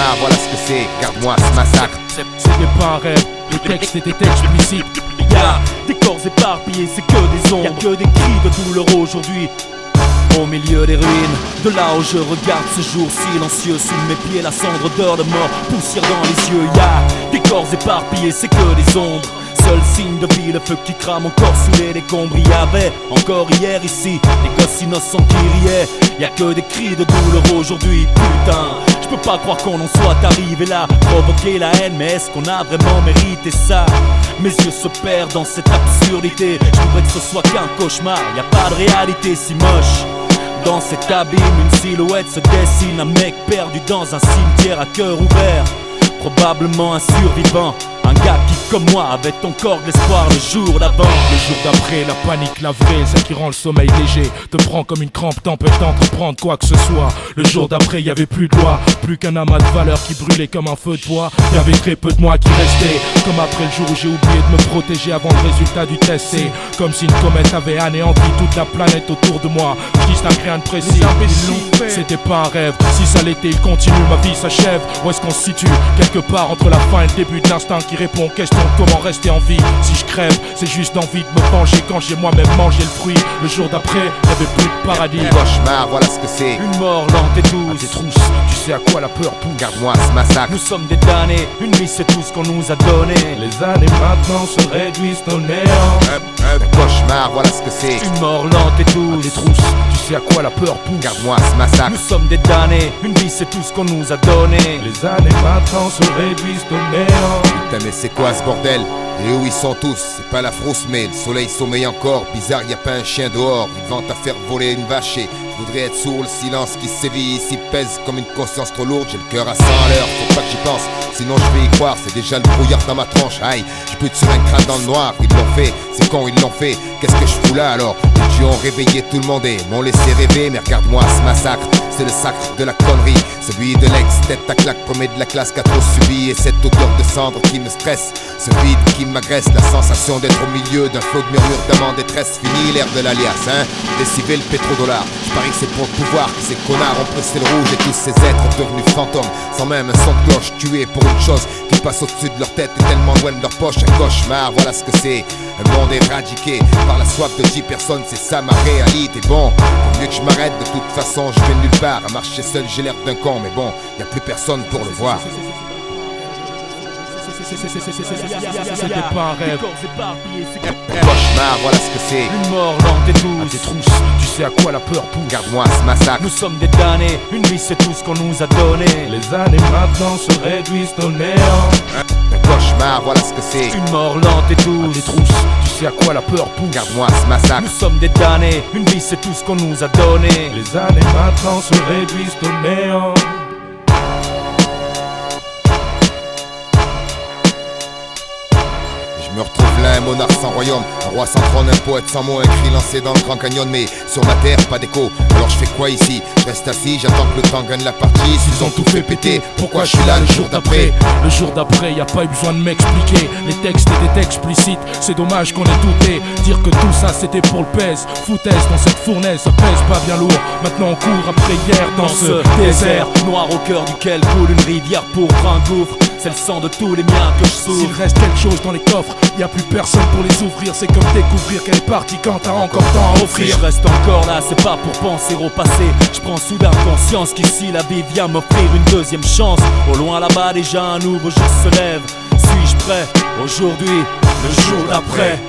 cauchemar, voilà ce que c'est, garde-moi ce massacre. C'était pas un rêve, les textes étaient explicites. Y'a des corps éparpillés, c'est que des ombres. Y'a que des cris de douleur aujourd'hui. Au milieu des ruines, de là où je regarde ce jour silencieux, sous mes pieds la cendre d'heure de mort, poussière dans les yeux. Y'a des corps éparpillés, c'est que des ombres. Seul signe de vie, le feu qui crame encore sous les décombres. Il y avait encore hier ici des gosses innocents qui riaient. Y'a que des cris de douleur aujourd'hui, putain. Je peux pas croire qu'on en soit arrivé là, provoquer la haine, mais est-ce qu'on a vraiment mérité ça? Mes yeux se perdent dans cette absurdité. Je voudrais que ce soit qu'un cauchemar, y a pas de réalité si moche. Dans cet abîme, une silhouette se dessine, un mec perdu dans un cimetière à cœur ouvert. Probablement un survivant, un gars qui comme moi avait encore de l'espoir le jour d'avant. Le jour d'après, la panique, la vraie, celle qui rend le sommeil léger, te prend comme une crampe, t'empêche d'entreprendre quoi que ce soit. Le jour d'après, y'avait plus de loi, plus qu'un amas de valeurs qui brûlait comme un feu de bois. Y'avait très peu de moi qui restait, comme après le jour où j'ai oublié de me protéger avant le résultat du test. C'est comme si une comète avait anéanti toute la planète autour de moi. Je dis ça n'a rien de précis, c'était pas un rêve. Si ça l'était, il continue, ma vie s'achève. Où est-ce qu'on se situe? Quelque part entre la fin et le début de l'instinct qui répond aux questions de comment rester en vie. Si je crève, c'est juste envie de me venger quand j'ai moi-même mangé le fruit. Le jour d'après, y'avait plus de paradis. Cauchemar, voilà ce que c'est. Une mort lente et douce. Des trousses, tu sais à quoi la peur pousse. Garde-moi ce massacre. Nous sommes des damnés, une vie c'est tout ce qu'on nous a donné. Les années maintenant se réduisent au néant. Cauchemar, voilà ce que c'est. Une mort lente et douce. Des trousses, tu sais à quoi la peur pousse. Garde-moi ce massacre. Nous sommes des damnés, une vie c'est tout ce qu'on nous a donné. Les années maintenant se réduisent au néant. Putain mais c'est quoi ce bordel? Et où ils sont tous? C'est pas la frousse mais le soleil sommeille encore. Bizarre, y a pas un chien dehors. Ils vantent à faire voler une vache et je voudrais être sourd. Le silence qui sévit ici pèse comme une conscience trop lourde. J'ai le cœur à 100 à l'heure, faut pas que j'y pense, sinon je vais y croire. C'est déjà le brouillard dans ma tronche. Aïe, je bute sur un crâne dans le noir. Ils l'ont fait, c'est quand ils l'ont fait. Qu'est-ce que je fous là alors? Les dieux ont réveillé tout le monde et m'ont laissé rêver. Mais regarde-moi ce massacre, c'est le sacre de la connerie. Celui de l'ex, tête à claque, premier de la classe qui a trop subi. Et cette odeur de cendre qui me stresse, ce vide qui m'agresse, la sensation d'être au milieu d'un flot de murmures d'amant détresse. Fini l'ère de l'alias, hein, des civils pétrodollars. Je parie que c'est pour le pouvoir que ces connards ont pressé le rouge. Et tous ces êtres devenus fantômes, sans même un son de cloche, tués pour une chose qui passe au-dessus de leur tête et tellement loin de leur poche. Un cauchemar, voilà ce que c'est. Un monde éradiqué par la soif de 10 personnes, c'est ça ma réalité. Bon, faut mieux que je m'arrête, de toute façon je vais nulle part. À marcher seul j'ai l'air d'un con, mais bon, y a plus personne pour le voir. C'était pas un rêve. Cauchemar, voilà ce que c'est. Une mort lente et douce. Des trousses, tu sais à quoi la peur pousse. Garde-moi ce massacre. Nous sommes des damnés, une vie c'est tout ce qu'on nous a donné. Les années maintenant se réduisent au néant. Cauchemar, voilà ce que c'est. Une mort lente et douce. Des trousses, tu sais à quoi la peur pousse. Garde-moi ce massacre. Nous sommes des damnés, une vie c'est tout ce qu'on nous a donné. Les années maintenant se réduisent au néant. Je me retrouve là, un monarque sans royaume, un roi sans trône, un poète sans mots, un cri lancé dans le grand canyon. Mais sur ma terre, pas d'écho, alors je fais quoi ici? Je reste assis, j'attends que le temps gagne la partie. S'ils ont tout fait péter, pourquoi je suis là le jour d'après? Le jour d'après, y a pas eu besoin de m'expliquer. Les textes étaient explicites, c'est dommage qu'on ait douté. Dire que tout ça c'était pour le pèse, foutaise dans cette fournaise, ça pèse pas bien lourd. Maintenant on court après hier dans ce désert noir au cœur duquel coule une rivière pour un gouffre. C'est le sang de tous les miens que je souffre. S'il reste quelque chose dans les coffres, y a plus personne pour les ouvrir. C'est comme découvrir qu'elle est partie quand t'as encore tant à offrir. Si je reste encore là, c'est pas pour penser au passé. Je prends soudain conscience qu'ici la vie vient m'offrir une deuxième chance. Au loin là-bas déjà un nouveau jour se lève. Suis-je prêt aujourd'hui, le jour d'après?